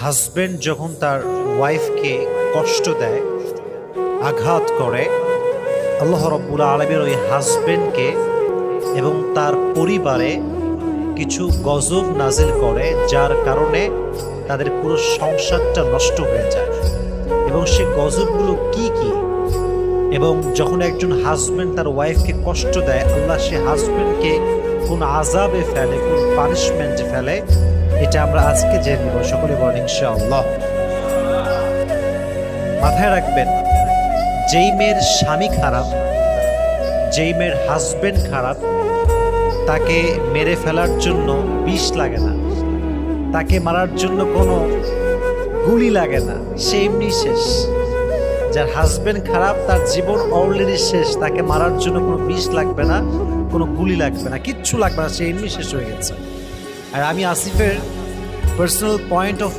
Husband যখন তার ওয়াইফকে কষ্ট দেয়, আঘাত করে, আল্লাহ রাব্বুল আলামিন ওই হাজবেন্ডকে এবং তার পরিবারে কিছু গজব নাজিল করে, যার কারণে তাদের পুরো সংসারটা নষ্ট হয়ে যায়। এবং সে গজবগুলো কি কি? এবং যখন একজন হাজবেন্ড তার ওয়াইফকে কষ্ট দেয়, আল্লাহ সে হাজবেন্ডকে কোন আযাবে ফেলে, কোন পানিশমেন্টে ফেলে, এটা আমরা আজকে জেনে নেব। সকলে বলেন ইনশাআল্লাহ। মাথায় রাখবেন, যেই মেয়ের স্বামী খারাপ, যেই মেয়ের হাজবেন্ড খারাপ, তাকে মেরে ফেলার জন্য বিষ লাগে না, তাকে মারার জন্য কোনো গুলি লাগে না, সে এমনি শেষ। যার হাজবেন্ড খারাপ, তার জীবন অলরেডি শেষ, তাকে মারার জন্য কোনো বিষ লাগবে না, কোনো গুলি লাগবে না, কিচ্ছু লাগবে না, সে এমনি শেষ হয়ে গেছে। আর আমি আসিফের পার্সোনাল পয়েন্ট অফ